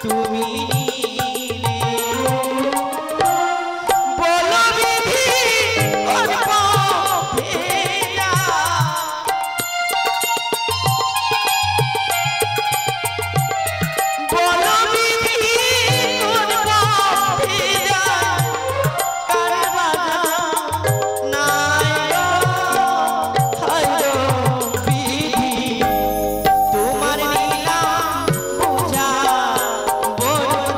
তুমি তোমার নীলা বুঝা বড়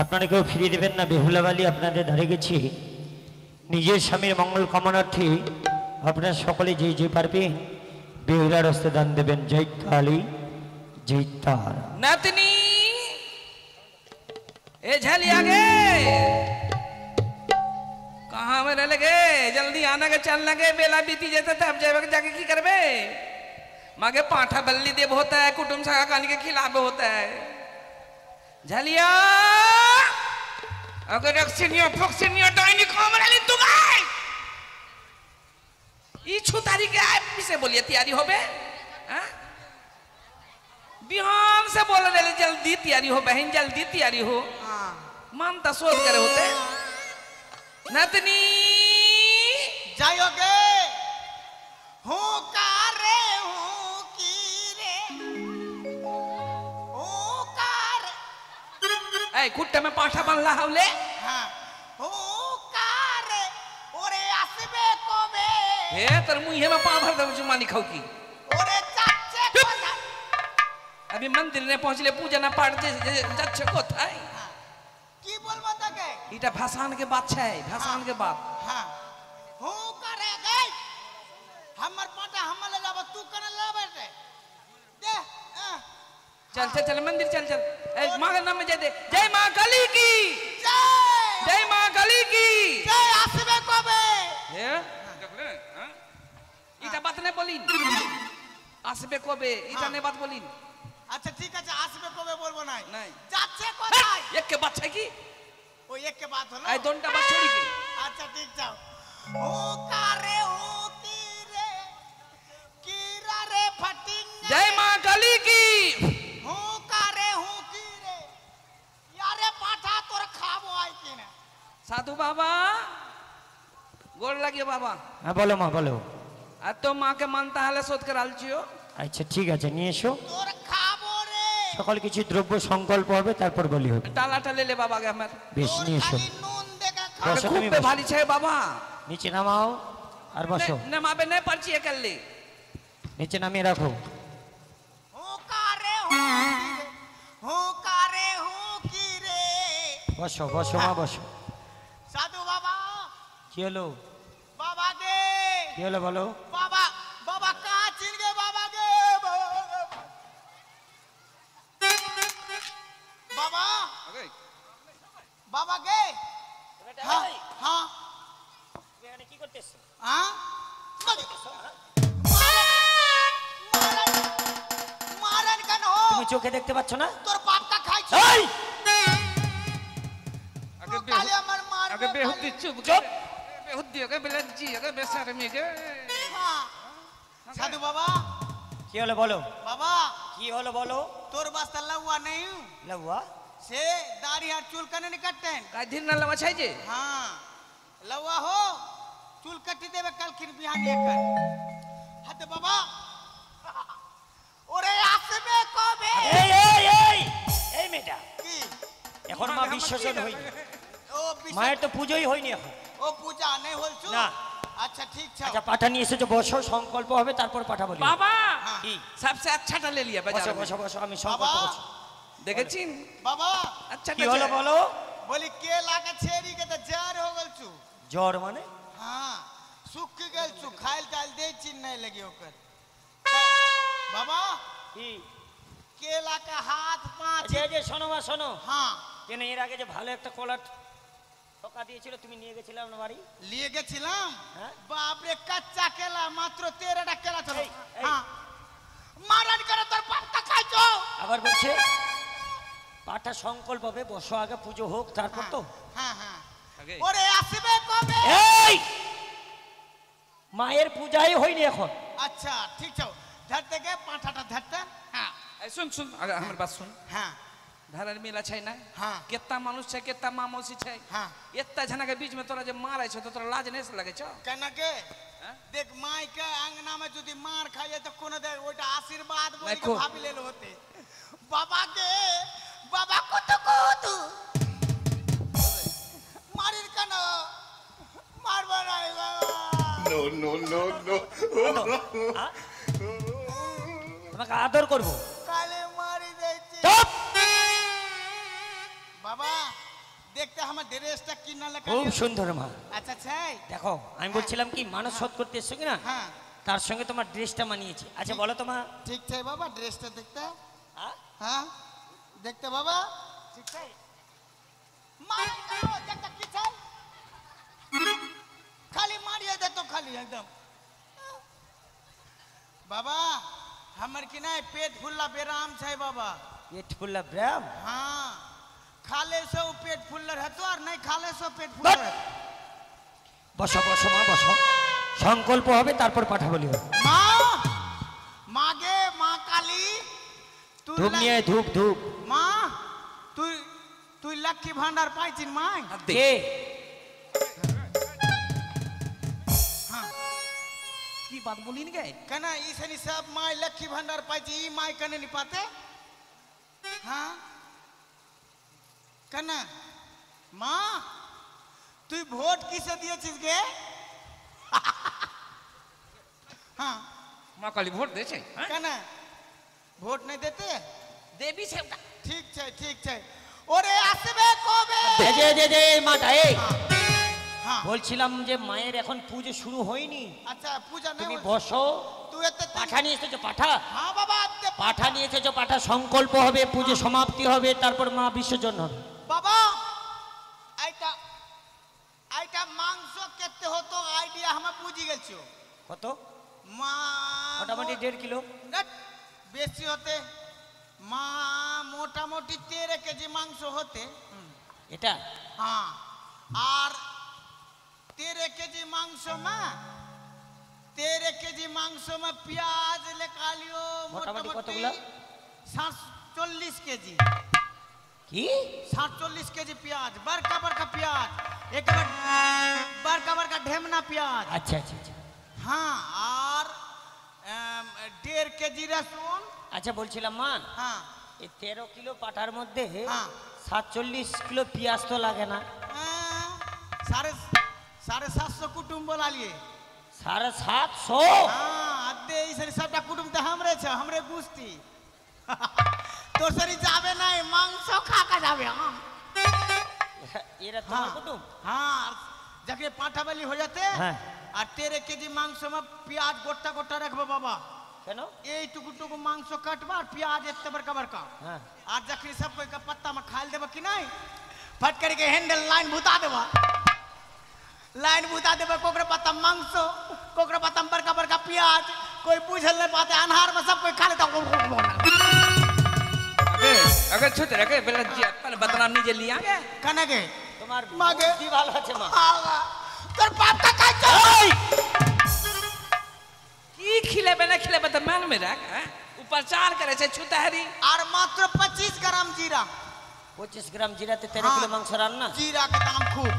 আপনারা কেউ ফিরিয়ে দেবেন না। বেহুলা বালি আপনাদের ধারে গেছি নিজের স্বামীর মঙ্গল কামনার্থে আপনারা সকলে যে যে পারবেন বেহুলার হস্তে দান দেবেন। জয় কালী जय तारा। नातनी ए झली आगे कहाँ में रह लगे जल्दी आना के चलना के बेला बीती जाता था अब जाके की करबे मागे पाठा बल्ली देव होता है कुटुंब सगा कानी के खिलाफ होता है झलिया अगर रक्सिनियो फोक्सिनियो डाइनी कमरा ली तू गाय ई छुतारी के आए से बोलिए तैयारी होबे हां बिहान से बोल रहे जल्दी तैयारी हो बहन जल्दी तैयारी हो मन तो सोच करे होते नतनी जायोगे हूँ कारे हूँ की रे हूँ कारे ऐ कुट्टे में पाठा बन रहा हवले हाँ हूँ कारे ओरे आसबे को बे हे तर मुँह में पाँव भर दो जुमानी खाओ की ओरे चाचे को अभी मंदिर ने पहुंचले पूजा ना पाठ जच्चे को था की बोल बता के इटा भाषण के बात है भाषण के बात हाँ हूँ करे गए हमर पाटा हम ले जाब तू कने ले बैठे दे चल चल चल मंदिर चल चल ए मां के नाम में जय दे जय मां काली की जय मां काली की जय आसबे को बे हे देखले हां इटा बात नहीं बोली आसबे को बे इटा ने बात बोली अच्छा ठीक है आसबे को बे बोलबो नहीं नहीं जाचे को नहीं एक के बात है की ओ एक के बात होलो आई दोनटा बात छोड़ी के अच्छा ठीक जाओ ओ कारे ओ कीरा रे फटिंग जय मां काली की हो कारे हो की रे यारे पाठा तोर खाबो आई कि ना साधु बाबा गोड़ लगियो बाबा हाँ बोलो माँ बोलो। आ तो माँ के मानता हले सोच कर आलचियो अच्छा ठीक है নিয়ে এসো तोर खाबो रे সকল কিছু দ্রব্য সংকল্প হবে তারপর বলি হবে। टालाटा ले ले बाबा के हमर বেশ নিয়ে এসো। खाली नून देगा खा बस खूब তুমি पे बसो। भारी छे बाबा নিচে নামাও আর বসো। ने माबे ने पर्ची कर ले নিচে নামিয়ে রাখো। हो कारे हो की रे বসো বসো মা বসো। साधु बाबा কি হলো बाबा गे কি হলো বলো। बाबा बाबा कहाँ चिन गए बाबा गे बाबा बाबा गे हाँ हाँ এখানে কি করতেছ? हाँ मारन कन हो তুমি চোখে দেখতে পাচ্ছ না? तोर बाप का खाई এই अगे काले अमर मार अगे बेहुद्दी चुप चुप बेहुद्दी अगे बेलज्जी अगे बेशर्मी के हाँ साधु बाबा কি হলো বলো। बाबा কি হলো বলো। तोर बस तल्ला हुआ नहीं हूँ লউয়া से दाढ़ी हाथ चूल करने निकटते हैं का धीर न लवा छै जे हाँ लवा हो चूल कट्टी देवे कल खिर बिहान लेकर हद बाबा ओरे आसबे को बे এই এই এই এই মেয়েটা की এখন মা বিসর্জন হয়নি। ओ बिस- মায়ের তো পুজোই হয়নি এখন। ओ पूजा नहीं होल छु ना। अच्छा ठीक छ আচ্ছা পাঠা নিয়ে এসেছো বসো সংকল্প হবে তারপর পাঠা বলি। बाबा हाँ। কি सबसे अच्छा टा ले लिया বসো बाजार में বসো বসো আমি बाबा সংকল্প করছি। देखेছিন बाबा अच्छा কি হলো বলো। बोली केला के छेरी के तो जार हो गल छु জ্বর মানে हाँ सुख गल छु खाइल ताल दे चिन नहीं लगी ओकर बाबा কি केला का हाथ पांच যে যে শোনো মা শোনো हाँ কেন এর আগে যে ভালো একটা কলার ঠকা দিয়েছিল তুমি নিয়ে গেছিলে আমার বাড়ি। लिए गेছিলাম হ্যাঁ? बाप रे कच्चा केला मात्र 13টা केला चलो এই, এই। हां मारन करे তোর বাপটা খাইছো আবার বলছে পাঠা সংকল্প হবে বসো আগে পুজো হোক তারপর তো। हां हां আগে ওরে আসবে কবে এই মায়ের পূজাই হয়নি এখন। अच्छा ठीक छौ धरते के पाठाटा धरते हां ए सुन सुन अगर हमर बात सुन हां धरर मिला छै ना हाँ। कितना मानुष छै कितना मामोसी छै हां इतना जना के बीच में तोरा जे मारै छ तो तोरा लाज नहीं से लगे छ कना के हाँ? देख माई के अंगना में यदि मार खाइए तो कोनो दे ओटा आशीर्वाद बोल नहीं, के खूब। भाभी ले लो होते बाबा के बाबा को मारिर कना मार बनाए बाबा হ্যাঁ? তোমাকে আদর করবো। काले मारी देती চুপ। बाबा দেখতে আমার ড্রেসটা কি না লেখা খুব সুন্দর মা। আচ্ছা ছাই দেখো আমি বলছিলাম কি মানুষ শোধ করতে এসছো কি না, হ্যাঁ তার সঙ্গে তোমার ড্রেসটা মানিয়েছে। আচ্ছা বলো তো মা। ঠিক চাই বাবা ড্রেসটা দেখতে হ্যাঁ? হ্যাঁ দেখতে বাবা ঠিক চাই মার দাও, দেখতে কি চাই খালি মারিয়ে দে তো খালি একদম বাবা हमर की नहीं पेट फुल्ला बेराम छै बाबा পেট ফুল্লা ব্যায়াম। हाँ खाले से वो पेट फुल्ला रहतो और नहीं खाले से पेट फुल्ला बट- বসো বসো মা বসো, সংকল্প হবে তারপর পাঠা বলি হবে। माँ मागे माँ काली तू ধূপ নিয়ে আয়, ধূপ ধূপ। माँ तू तू लक्की भंडार पाइचिन माँ কে? की बात बोली नहीं गए कना इसनी सब माँ लक्की भंडार पाइची ई माँ कने नहीं पाते हाँ कना माँ तू वोट किसे दिए चीज गे हाँ माँ काली वोट दे छे हाँ? कना वोट नहीं देते देवी से ठीक है ओरे আসবে কবে এই যে যে যে এই মাটা এই हाँ বলছিলাম যে মায়ের এখন পুজো শুরু হয়নি, अच्छा पूजा তুমি नहीं বসো। तू এতে পাঠা নিয়ে এসেছো পাঠা, हाँ बाबा আতে পাঠা নিয়ে এসেছো পাঠা, সংকল্প হবে, পুজো সমাপ্তি হবে, তারপর মা বিসর্জন হবে। বাবা আইটা আইটা মাংস কেতে হতো আইডিয়া আমরা বুঝি গেছো কত? মা মোটামুটি 1.5 কিলো। না, বেশি হতে মা মোটামুটি 13 কেজি মাংস হতে এটা हाँ আর 13 কেজি মাংস মা 13 কেজি মাংস में प्याज लेका लियो মোটামুটি কতগুলা? 40 কেজি কি? 40 কেজি পেঁয়াজ बड़का बड़का प्याज एक बड़का बड़का ढेमना प्याज আচ্ছা আচ্ছা আচ্ছা हाँ और 1.5 কেজি রসুন আচ্ছা বলছিলাম মা हाँ এই 13 কিলো পাঠার মধ্যে হ্যাঁ। 47 কিলো পেঁয়াজ তো লাগে না? साढ़े 750 कुटुम्ब बोला लिए 750? हाँ अदे इसरी सबटा कुटुम्ब तो हमरे छ हमरे गुस्ती तो सरी जावे नहीं मांस खा का जावे हम এরা তোমার কুটুম? हाँ जगह पाठा बलि हो जाते हाँ। और 13 केजी मांस में प्याज गोटा गोटा रखबो बाबा কেন? এই টুকু টুকু মাংস কাটবা আর পেঁয়াজ এত বড়কা বড়কা হ্যাঁ। আর যখন सब कोई का पत्ता में खाल देबा कि नहीं फट करके हैंडल लाइन भुता देबा लाइन भुता देबा कोकरे पत्ता मांस कोकरे पत्ता में बड़का बड़का प्याज कोई बुझल नहीं पाते अनहार में सब कोई खा लेता अगर छुट रखे पहले पहले बदनाम नहीं जल्दी आ गया कने के তোমার মাগে। বুদ্ধি ভালো আছে মা। आगा তোর বাপ का काय चल की खिले बना खिले बता मन में रख हैं? उपचार करे छे छुतहरी और मात्र 25 ग्राम जीरा 25 গ্রাম জিরাতে 13 কিলো মাংস রান্না? जीरा के दाम खूब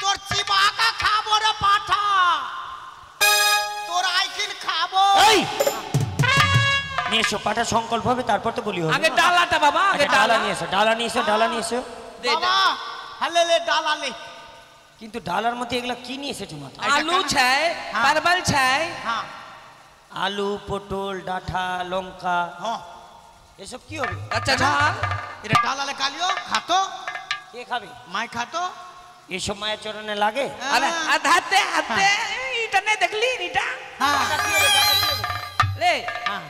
তোর চিবা का खाबो रे पाठा তোর আইকিন খাবো এই নিয়ে এসো পাঠা, সংকল্প হবে তারপর তো বলি হবে। आगे डालाटा बाबा आगे আচ্ছা, ডালা डाला নিয়ে এসো, ডালা নিয়ে এসো, ডালা নিয়ে এসো। दे বাবা হলে ले डाला ले কিন্তু ডালার মধ্যে এগুলা কি নিয়ে এসেছো মা? आलू छै हाँ। परवल छै हां আলু, পটল, ডাঁটা, লঙ্কা, हां এসব কি হবে? अच्छा झाल এটা ডালা ले কালিও খাতো কে খাবে? মাই খাতো এসব মায়ের চরণে লাগে? अरे अधाते हते इटा नहीं देखली इटा हां ডাঁটা কি হবে? ডাঁটা কি হবে? ले हां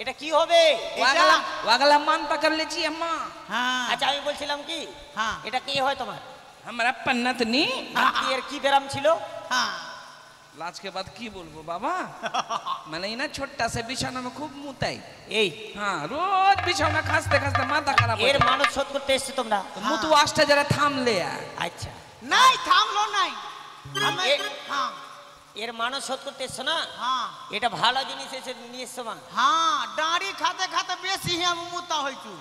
এটা কি হবে? वागला वागला मान पकड़ ले छी अम्मा हां আচ্ছা আমি বলছিলাম কি हां এটা কি হয় তোমার? हमारा पन्नत नी কি এর কি ব্যারাম ছিল? हां लाज के बाद की बोलबो बाबा मैंने ना छोटा से बिछाना में खूब मुताई এই हाँ रोज बिछाना खासते खासते माथा खराब हो এর মানত শোধ করতে এসছো তোমরা? मुतु आष्टा जरा थाम ले आ আচ্ছা নাই থামলো নাই আমি এ- हां এর মানত শোধ করতে এসছো না? हां এটা ভালো জিনিস এসে নিয়ে এসছো মা। हां ডাঁড়ি খাতে খাতে বেশি হি আমি মুতা হইছু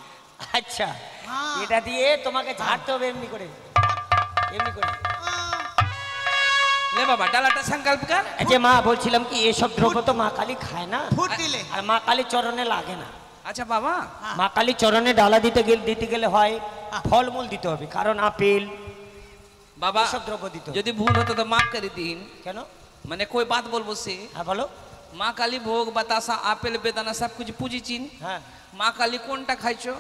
আচ্ছা হ্যাঁ। এটা দিয়ে তোমাকে ঝাড়তে হবে এমনি করে, এমনি করে। ले बाबा डालाटा संकल्प कर আচ্ছা মা বলছিলাম কি এসব দ্রব্য তো মা কালী খায় না, ফুট দিলে আর মা কালী চরণে লাগে না। अच्छा बाबा মা কালী চরণে ডালা দিতে গেলে হয় ফলমূল দিতে হবে, কারণ আপেল बाबा এসব দ্রব্য দিতে হবে। यदि भूल होता तो माफ कर दीन কেন? मैंने कोई बात बोलबो से হ্যাঁ বলো। माँ काली भोग बतासा आपेल बेदाना सब कुछ पूजी चिन হ্যাঁ माँ काली कोनटा खाइछो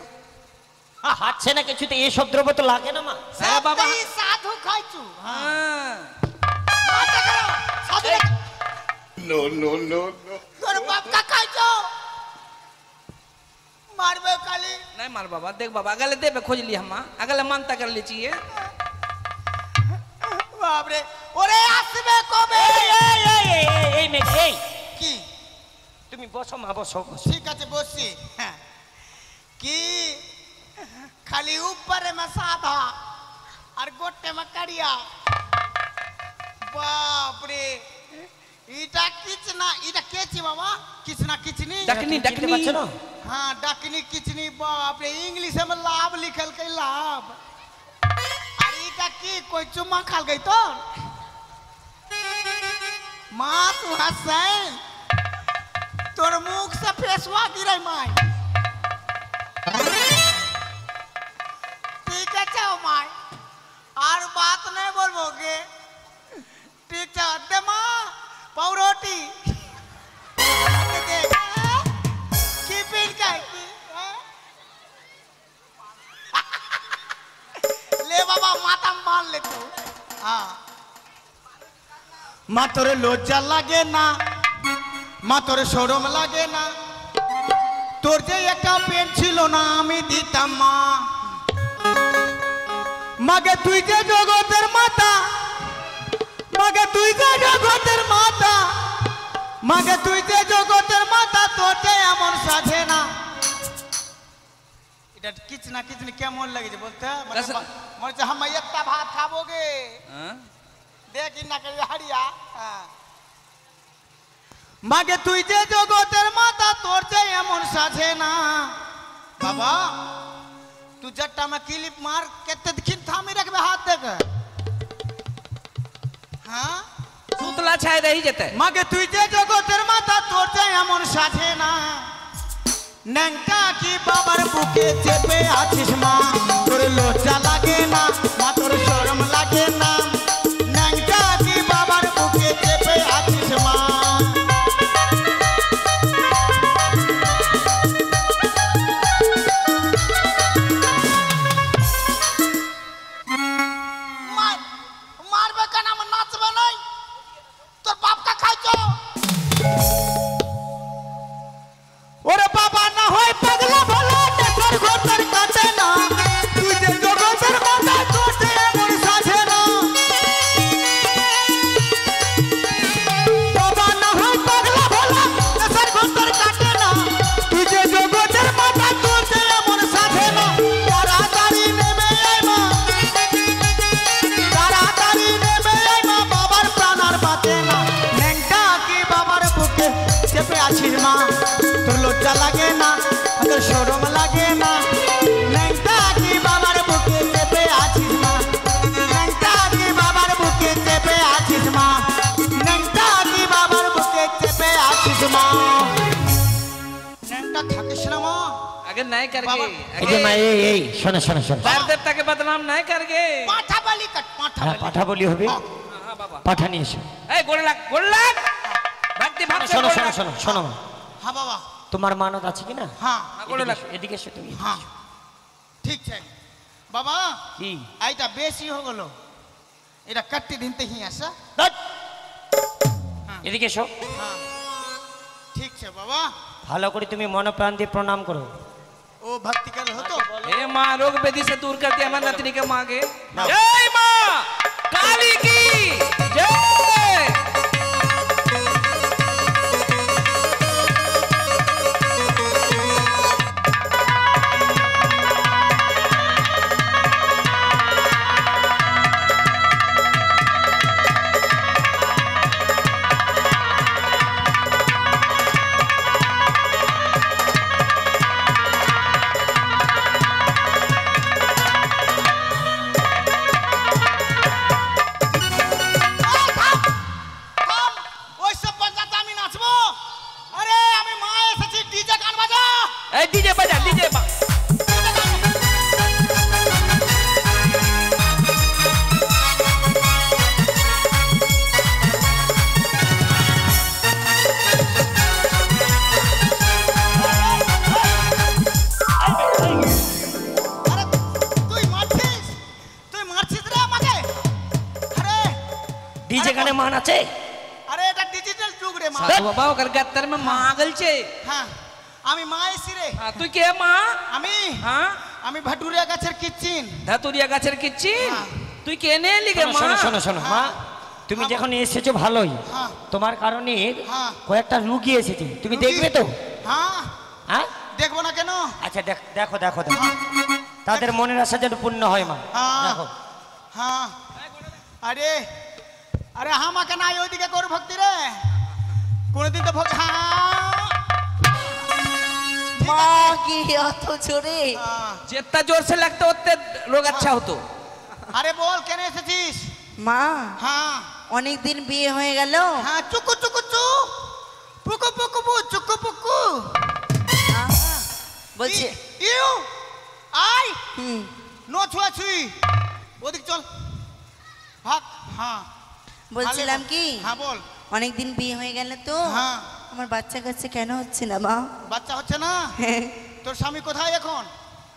খাচ্ছে না কিছুতে এসব দ্রব্য তো লাগে না মা। হ্যাঁ বাবা। সবটাই সাধু খাইছু হ্যাঁ। মাথা গেল সাধু তোর বাপ কা খাইছো मारबे काली नहीं मार बाबा देख बाबा अगले देबे खोज ली हम अगले मानता कर ली चाहिए बाप रे ओरे আসবে কবে এই মেঘ এই কি তুমি বসো মা বসো বসো। ঠিক আছে বসছি হ্যাঁ। কি খালি উপরে में साधा और गोटे में करिया बाप रे इटा किचना इटा केची बाबा किचना किचनी डकनी চিনতে डकनी পারছো না? हाँ डकनी किचनी बाप रे इंग्लिश में लाभ लिखल के लाभ और इटा की कोई चुम्मा खाल गई तो माँ तू हंसैन तोर मुख से फेसवा गिरे माय ठीक है चाओ माय और बात नहीं बोलोगे ठीक है दे माँ पावरोटी की पीन का ले बाबा माता में बांध ले तू हाँ माँ तोरे लोचा लागे ना माँ तोरे शोरूम लागे ना তোর যে একটা পেন ছিল না আমি দিতাম মা মাগে তুই যে জগতের মাতা মাগে তুই যে জগতের মাতা মাগে তুই যে জগতের মাতা তোর যে এমন সাজে না এটা কিছু না কিছু কেমন লাগছে বলতে মনে হচ্ছে हम একটা ভাত খাবোগে हाँ? দেখি না করে হাড়িয়া হ্যাঁ মাগে তুই যে জগতের মাতা তোর যে এমন সাজে না বাবা तू जट्टा में क्लिप मार केते दिखिन थामी रखबे हाथ देख हाँ सुतला छाय रही जते मागे तुई जे जगतेर माता तोर जे एमन साजे ना नंका की बाबर बुके चेपे आछिस मा तोर लोचा लागे ना मा तोर शरम लागे ना नंका की बाबर बुके चेपे आछिस मा मारबे का नाम नाचबे नहीं তোর বাপ কা খাইছো ওরে বাবা না হয় পাগলা ভালো তোর ঘর কাটে না তুই যে জগতের মাথা তোতে এমন সাজে না বাবা না হয় পাগলা ভালো তোর ঘর কাটে না তুই যে জগতের মাথা তোতে এমন সাজে না তাড়াতাড়ি নেমে আয় মা তাড়াতাড়ি নেমে আয় মা বাবার প্রাণ আর বাঁচে না ন্যাংটা কি বাবার বুকে চেপে আছিস মা তোর লজ্জা লাগে না তোর শরম লাগে না ন্যাংটা কি বাবার বুকে চেপে আছিস মা ন্যাংটা কি বাবার বুকে চেপে আছিস মা ন্যাংটা কি বাবার বুকে চেপে আছিস মা ন্যাংটা থাকিস না মা अगर नहीं करके बाबा, এই যে মা এই শোনো শোনো শোনো पैर देवता के बदनाम नहीं करके পাঠা বলি কাট পাঠা হ্যাঁ বলি পাঠা বলি হবে हाँ। हाँ बाबा পাঠা নিয়ে এসো। ए गोड़ लग भक्ति भाव से শোনো गोड़ শোনো लग। শোনো শোনো মা, हाँ बाबा তোমার মানত আছে কি না? हाँ हाँ, गोड़ लग। এদিকে এসো তুমি। हाँ ठीक है बाबा কি आइटा बेसी हो गलो एटा कट्टी दिन ते ही आसा ধ্যাৎ। এদিকে এসো। हाँ ठीक है बाबा ভালো করে তুমি মন প্রাণ দিয়ে প্রণাম করো। ओ भक्ति कर हो तो हे माँ रोग वेदी से दूर कर दिया हमारे नतनी के माँ के जय माँ काली की जय মান আছে? আরে এটা ডিজিটাল যুগ রে মা। साधु बाबा ओकर गत्तर में माँ गल छे। হ্যাঁ আমি মা এসি রে। हाँ तू के माँ? আমি हाँ আমি ভাটুরিয়া গাছের কিচিন। धतुरिया गाछर किच्चिन। हाँ। तू केने लिगे माँ? শোনো শোনো শোনো মা, তুমি যখন এসেছো ভালোই, হ্যাঁ। তোমার কারণে হ্যাঁ। কয়েকটা রুগী এসেছে, তুমি রুগী? দেখবে তো? হ্যাঁ হ্যাঁ দেখবো না কেন? আচ্ছা দেখো দেখো দেখো, তাদের মনের আশা যেন পূর্ণ হয় মা। হ্যাঁ। দেখো হ্যাঁ আরে আরে আমাকে নাই ওইদিকে কর ভক্তি রে কোনদিন তো ভক্তি। হ্যাঁ মা কি এত জোরে? হ্যাঁ। जितना जोर से लगता उतने लोग अच्छा हो तो। আরে বল কেন এসেছিস? মা হ্যাঁ অনেক দিন বিয়ে হয়ে গেল। হ্যাঁ চুকু চুকু চু পুকু পুকু পু চুকু পুকু। বলছি ইউ আই হুম, নো ছুঁয়াছুঁই ওদিক চল ভাগ। হ্যাঁ বলছিলাম কি হ্যাঁ বল। অনেক দিন বিয়ে হয়ে গেল তো হ্যাঁ আমার বাচ্চা কাচ্চা কেন হচ্ছে না মা? বাচ্চা হচ্ছে না? তোর স্বামী কোথায় এখন?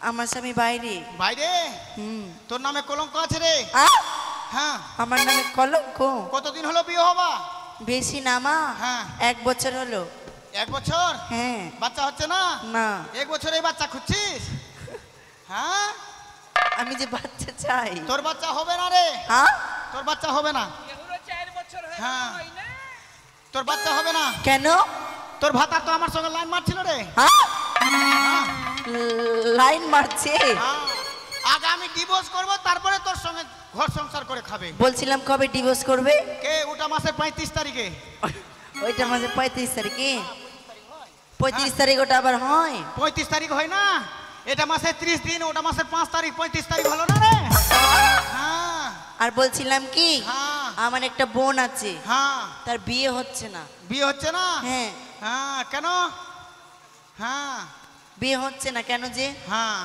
আমার স্বামী বাইরে। বাইরে? হুম। তোর নামে কলঙ্ক আছে রে। আ? হ্যাঁ আমার নামে কলঙ্ক? কতদিন হলো বিয়ে হবা? বেশি না মা, হ্যাঁ। 1 বছর হলো। 1 বছর? হ্যাঁ। বাচ্চা হচ্ছে না? না 1 বছরে বাচ্চা খুঁজছিস? হ্যাঁ আমি যে বাচ্চা চাই। তোর বাচ্চা হবে না রে। হ্যাঁ তোর বাচ্চা হবে না। হ্যাঁ তোর বাচ্চা হবে না। কেন? তোর ভাতা তো আমার সঙ্গে লাইন মারছিল রে। হ্যাঁ হ্যাঁ লাইন মারছে। হ্যাঁ। আগে আমি ডিভোর্স করব তারপরে তোর সঙ্গে ঘর সংসার করে খাবে। বলছিলাম কবে ডিভোর্স করবে? কে ওটা মাসের 35 তারিখে। ওইটা মাঝে 35 তারিখে? 35 তারিখ ওটা আবার হয়? 35 তারিখ হয় না? এটা মাসে 30 দিন, ওটা মাসের 5 তারিখ, 35 তারিখ হলো না রে। হ্যাঁ আর বলছিলাম কি হ্যাঁ আমার একটা বোন আছে, হ্যাঁ তার বিয়ে হচ্ছে না। বিয়ে হচ্ছে না? হ্যাঁ হ্যাঁ কেন? হ্যাঁ বিয়ে হচ্ছে না কেন যে? হ্যাঁ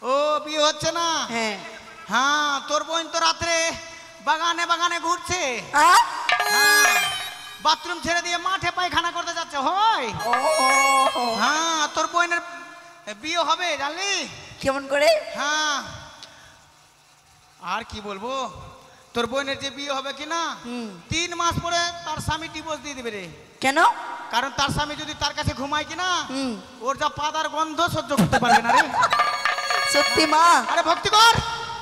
ও বিয়ে হচ্ছে না? হ্যাঁ। হ্যাঁ তোর বোন তো রাত্রে বাগানে বাগানে ঘুরছে। আ? হ্যাঁ বাথরুম ছেড়ে দিয়ে মাঠে পায়খানা করতে যাচ্ছে হয়। ও হ্যাঁ তোর বোনের বিয়ে হবে জানলি? কেমন করে? হ্যাঁ আর কি বলবো, তোর বোনের যে বিয়ে হবে কি না, হুম। 3 মাস পরে তার স্বামী ডিভোর্স দিয়ে দিবে রে। কেন? কারণ তার স্বামী যদি তার কাছে ঘুমায় কি না, হুম। ওর যা পাদার গন্ধ সহ্য করতে পারবে না রে। সত্যি মা? আরে ভক্তি কর,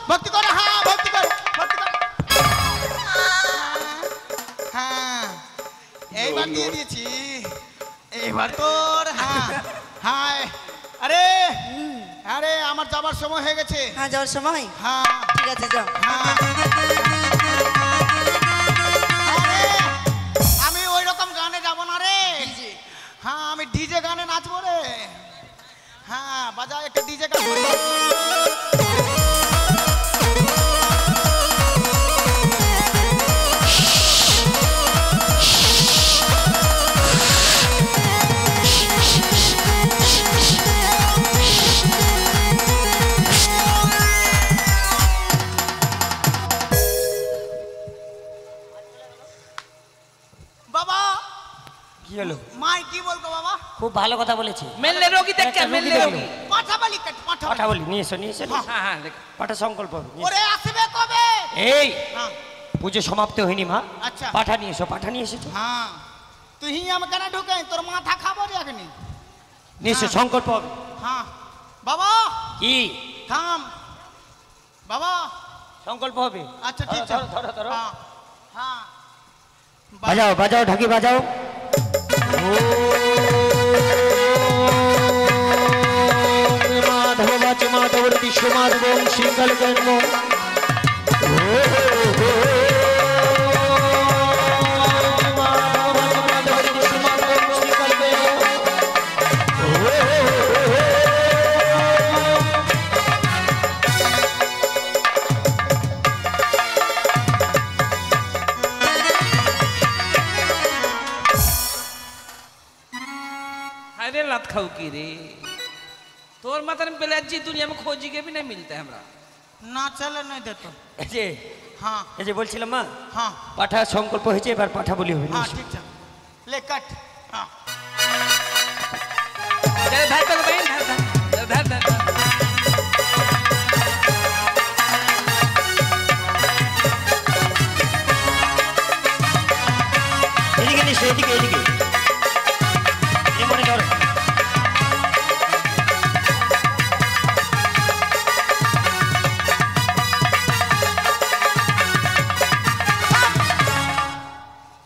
ভক্তি কর। হ্যাঁ ভক্তি কর, ভক্তি কর। হ্যাঁ এইবার দিয়ে দিয়েছি, এইবার তোর। হ্যাঁ হ্যাঁ আরে আরে আমার যাবার সময় হয়ে গেছে। হ্যাঁ যাওয়ার সময়? হ্যাঁ ঠিক আছে যাও। হ্যাঁ আরে, আমি ওই রকম গানে যাব না রে। হ্যাঁ আমি ডিজে গানে নাচবো রে। হ্যাঁ বাজা একটা ডিজে গান। বাবা কি হলো? মাই কি বলবো বাবা? খুব ভালো কথা বলেছে। मिलने रोगी देख क्या একটা मिलने রুগী रोगी। দেখলো। পাঠা বলি কাট পাঠা পাঠা বলি নিয়ে এসো নিয়ে এসো নিয়ে এসো। हाँ हाँ देख। পাঠা সংকল্প হবে, নিয়ে এসো। ওরে আসবে কবে? এই হ্যাঁ পুজো সমাপ্ত হয়নি মা, আচ্ছা। পাঠা নিয়ে এসো, পাঠা নিয়ে এসেছো। হ্যাঁ তুই আমাকে না ঢুকে তোর মাথা খাবো রে এখনি। নিয়ে এসো, সংকল্প হবে। হ্যাঁ বাবা কি থাম বাবা। সংকল্প হবে? আচ্ছা ঠিক আছে ধরো ধরো ধরো। হ্যাঁ হ্যাঁ বাজাও বাজাও ঢাকি বাজাও। মাধব বাচ মাধবর বিশ্ব মাধব শৃঙ্খল কর্ম। अरे लत खाऊ की रे तोर मतलब बेलजी दुनिया में खोजी के भी नहीं मिलते हमरा। না চলে নাই দে তো। এই যে হ্যাঁ এই যে বলছিলাম মা, হ্যাঁ পাঠা সংকল্প হয়েছে, এবার পাঠা বলি হবে। হ্যাঁ ঠিক আছে লে কাট। হ্যাঁ चल धर तो बहन धर धर धर धर। জানিস না, এদিকে এদিকে এ মনে ধর।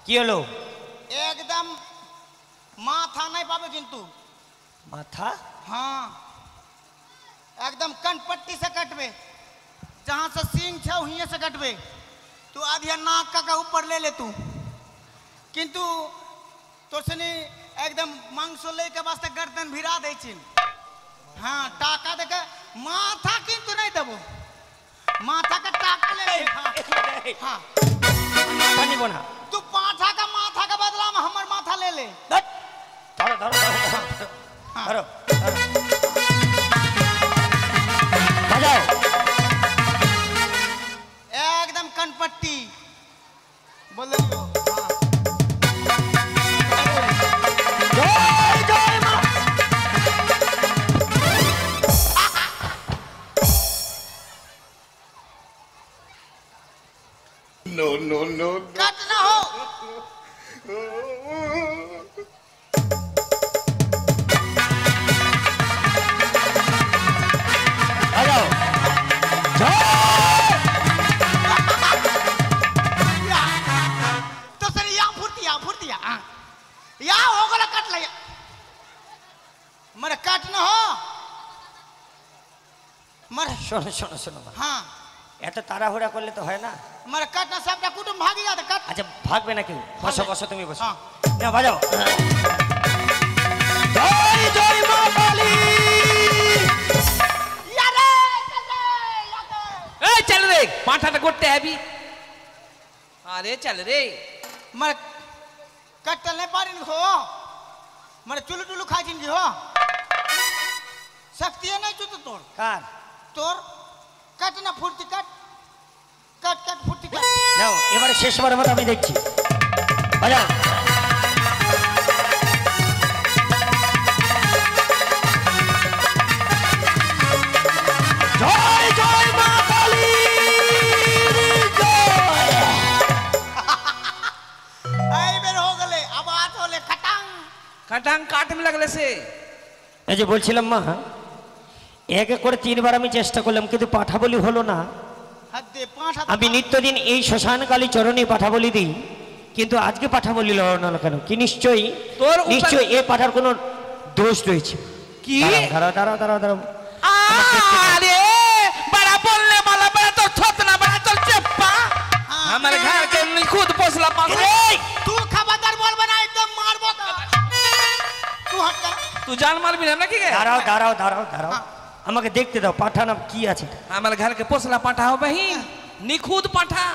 কি হলো? একদম মাথা নাই পাবে কিন্তু। মাথা? हाँ एकदम कनपट्टी से कटबे, जहाँ से सींग छे वहीं से कटबे। तू आधिया नाक का ऊपर ले ले तू, किंतु तो सनी एकदम मांसो ले के वास्ते गर्दन भिरा दे छिन। हाँ टाका दे के माथा किंतु नहीं देबो, माथा का टाका ले ले। हाँ মাথা নিব না। तू पाठा का माथा का बदला में हमर माथा ले ले। ধ্যাৎ, ধরো ধরো ধরো ধরো ধরো। বাজাও। एकदम कनपट्टी बोल लियो। জয় জয় মা। कट ना हो। বাজাও। জয়। तो सर या फुर्तिया या हो गला कट लिया मरे कट ना हो मरे। শোনো শোনো শোনো মা, हाँ এত তাড়াহুড়া করলে তো হয় না। मरे कट ना सबका कुटुंब भागी जाते कट। আচ্ছা ভাগবে না কেউ, বসো বসো তুমি বসো। हाँ না বাজাও। জয় জয় মা কালী। या रे এই চল রে পাঁঠাটা করতে আবি। আরে চল রে। मरे कट नहीं पारी हो मरे चुलू टुलू खाई जिनकी हो शक्ति है नहीं चुत तोड़ কার? तोड़ कट ना फुर्ती कट कट कट फुर्ती कट। নাও এবারে শেষবারের মতো আমি দেখছি। বাজাও। জয় জয় মা কালী। জয়। आई बेर हो गले अब आत होले खटांग। কাটাং কাট में लगले से। এই যে বলছিলাম মা, এক এক করে 3 বার আমি চেষ্টা করলাম কিন্তু পাঠা বলি হলো না। हद्दे पांच আমি নিত্যদিন এই শ্মশানকালী চরণে পাঠা বলি দিই, কিন্তু আজকে পাঠা বলি হলো না কেন? কি নিশ্চয়ই তোর উপর- নিশ্চয়ই এ পাঠার কোনো দোষ রয়েছে। কি? দাঁড়াও দাঁড়াও দাঁড়াও দাঁড়াও। अरे बड़ा बोलने वाला बड़ा तो थोतना बड़ा तो चप्पा। हाँ। हमारे घर के खुद पोसला पागल। এই, तू खबरदार बोल बना एकदम मारबो का। तू हट कर। तू जान मार भी ना की गए। দাঁড়াও দাঁড়াও দাঁড়াও দাঁড়াও, আমাকে দেখতে দাও পাঠা না কি আছে। हमारे घर के पोसला पाठा हो बहिन, निखुद पाठा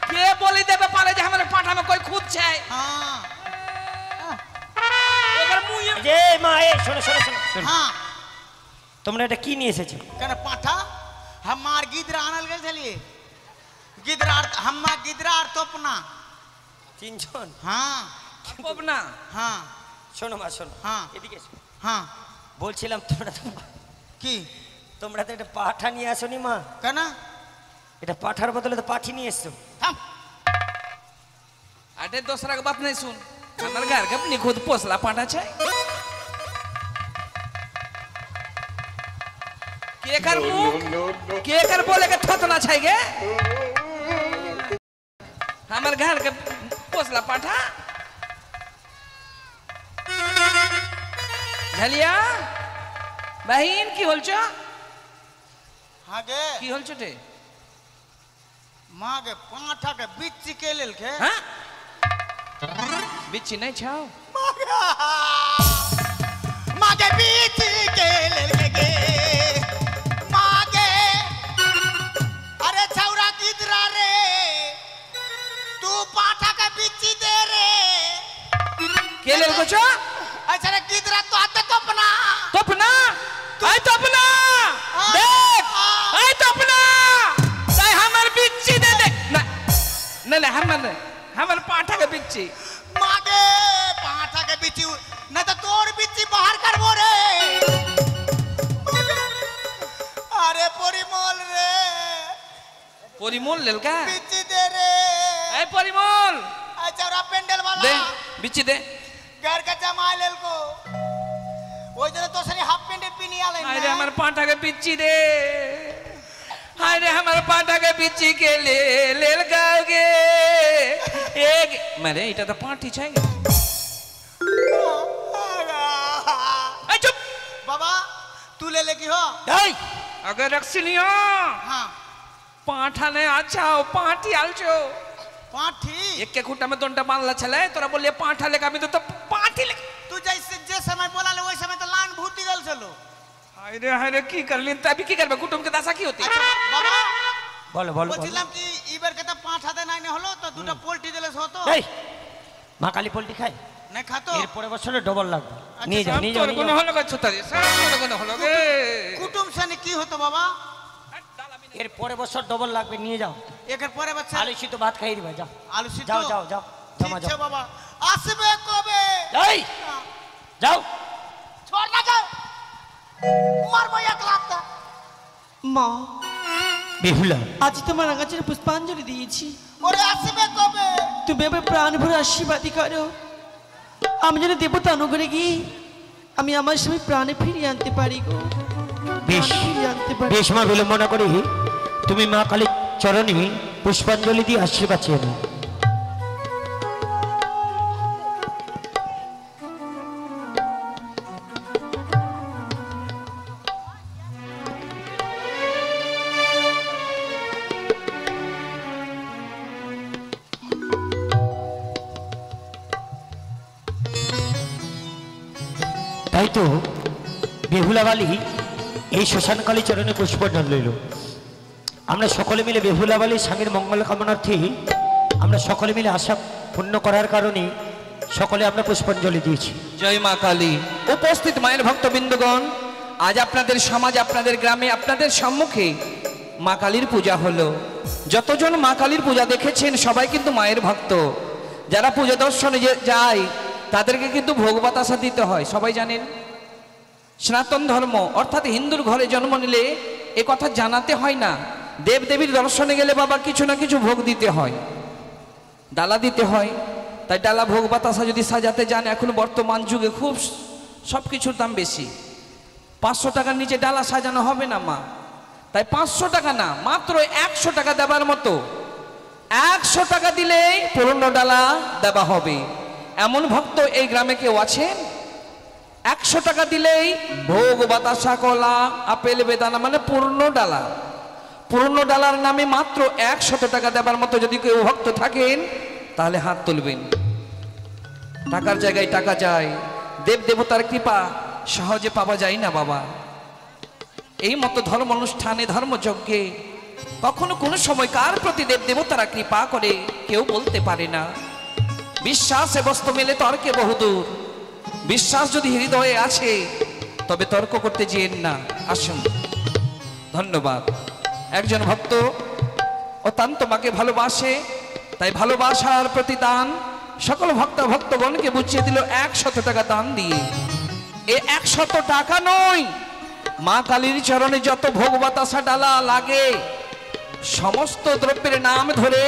के बोली देबे पाले जे हमारे पाठा में कोई खुद छै। हाँ एकर मुंह ये যে মা এ শোনো শোনো শোনো শোনো। हाँ তোমরা এটা কি নিয়ে এসেছো? कने पाठा हमार गिदरा आनल गए चलिए गिदरा हम्मा गिदरा और तोपना। 3 জন। हाँ पोपना হ্যাঁ हाँ শোনো মা শোনো, হ্যাঁ। এদিকে এসো। हाँ বলছিলাম की তোমরা তো এটা পাঠা নিয়ে আসোনি মা, कना এটা পাঠার বদলে তো পাঠি নিয়ে এসছো। थम अटे दूसरा के बात नहीं सुन। हमारे घर के निखुद पोसला पाठा छै। केकर मुंह केकर बोले के थोतना छै गे। हमारे घर के पोसला पाठा झलिया बहिन की होल छ हाँ गे की होल छटे। माँ के पाठा के बीच के लेल के हाँ बिच्छी नहीं छाओ। माँ के बीच के लेल के माँ के अरे छौरा गिदरा रे तू पाठा के बीच दे रे। के लेल को छो अच्छा रे गिदरा तो आते तो अपना तोपना आई तोपना देख आई तोपना ताई हमर बिच्छी दे दे ना ना हमर पाठा के बिच्छी मागे पाठा के बीच न तो तोर बीच बाहर करबो रे। अरे परिमल रे परिमल लेल का बीच दे रे। ए परिमल अच्छा रा पेंडल वाला दे बिच्ची दे घर का जमा लेल को ওই জন্য তো সারি হাফ প্যান্ট পিনি আলাই हाय रे हमारे पांठा के बिच्ची दे हाय रे हमारे पांठा के बिच्ची के ले ले गाओगे एक मेरे इटा तो पांठी चाहिए ए चुप বাবা तू ले ले की हो এই अगर रक्सी नहीं हो हां पांठा ने अच्छा हो पांठी आलचो पाठी एक के खूंटा में दोंटा बांधला चला है तोरा बोलिए पांठा लेगा मैं तो पांठी ले तू जैसे जे समय बोला ले वही समय तो लान भूती गल चलो हाय रे की कर लेन तभी की करबे कुटुंब के दासा की होती বাবা বলো বলো বলো। বলছিলাম কি এবার কথা পাঁচ হাতে নাই না হলো তো দুটো পোল্ট্রি দিলে হতো এই মা কালী পোল্ট্রি খায় না খাতো এর পরে বছরে ডবল লাগবে নিয়ে যাও নিয়ে যাও তোর নিয়ে কোন যাও। হলো গছ তারি তোর কোন হলো গে কুটুম সানি কি হতো বাবা এর পরে বছর ডবল লাগবে নিয়ে যাও একের পরে বাচ্চা আলু সিদ্ধ ভাত খাইয়ে দিবা যাও আলু সিদ্ধ যাও যাও যাও ঠিক জমা আছে যাও বাবা আসবে কবে এই যাও छोड़ ना जाओ মারবো এক লাফটা মা বিহুলা আজ তোমার কাছে পুষ্পাঞ্জলি দিয়েছি ওরে আসবে কবে তুমি আমার প্রাণ ভরে আশীর্বাদ করো আমি যেন দেবতা অনুগ্রহে গিয়ে আমি আমার স্বামী প্রাণে ফিরিয়ে আনতে পারি গো বেশ ফিরিয়ে আনতে পারি বেশ মা বিলম্ব না করি তুমি মা কালীর চরণে পুষ্পাঞ্জলি দিয়ে আশীর্বাদ চেয়ে নাও। তাই তো বেহুলাবালি এই শ্মশানকালী চরণে পুষ্পাঞ্জলি লইল। আমরা সকলে মিলে বেহুলাবালির স্বামীর মঙ্গল কামনার্থে আমরা সকলে মিলে আশা পূর্ণ করার কারণে সকলে আমরা পুষ্পাঞ্জলি দিয়েছি। জয় মা কালী। উপস্থিত মায়ের ভক্তবৃন্দগণ, আজ আপনাদের সমাজ, আপনাদের গ্রামে, আপনাদের সম্মুখে মা কালীর পূজা হলো। যতজন মা কালীর পূজা দেখেছেন সবাই কিন্তু মায়ের ভক্ত। যারা পূজা দর্শনে যায় তাদেরকে কিন্তু ভোগ বাতাসা দিতে হয়, সবাই জানেন। সনাতন ধর্ম অর্থাৎ হিন্দুর ঘরে জন্ম নিলে এ কথা জানাতে হয় না। দেব দেবীর দর্শনে গেলে বাবা কিছু না কিছু ভোগ দিতে হয়, ডালা দিতে হয়। তাই ডালা ভোগ বাতাসা যদি সাজাতে যান, এখন বর্তমান যুগে খুব সব কিছুর দাম বেশি। 500 টাকার নিচে ডালা সাজানো হবে না মা। তাই 500 টাকা না, মাত্র 100 টাকা দেবার মতো, 100 টাকা দিলেই পুরনো ডালা দেওয়া হবে। এমন ভক্ত এই গ্রামে কেউ আছেন? 100 টাকা দিলেই ভোগ বাতাসা, কলা, আপেল, বেদানা, মানে পুরনো ডালা। পুরনো ডালার নামে মাত্র 100 টাকা দেবার মতো যদি কেউ ভক্ত থাকেন তাহলে হাত তুলবেন। টাকার জায়গায় টাকা যায়, দেব দেবতার কৃপা সহজে পাওয়া যায় না বাবা। এই মতো ধর্ম অনুষ্ঠানে, ধর্মযজ্ঞে কখনো কোনো সময় কার প্রতি দেব দেবতারা কৃপা করে কেউ বলতে পারে না। বিশ্বাসে বস্তু মেলে তর্কে বহুদূর। বিশ্বাস যদি হৃদয়ে আছে তবে তর্ক করতে যেন না। আসুন। ধন্যবাদ। একজন ভক্ত অত্যন্ত মাকে ভালোবাসে, তাই ভালোবাসার প্রতিদান সকল ভক্তগণকে বুঝিয়ে দিল 100 টাকা দান দিয়ে। এ 100 টাকা নয়, মা কালীর চরণে যত ভোগ বাতাসা ডালা লাগে সমস্ত দ্রব্যের নাম ধরে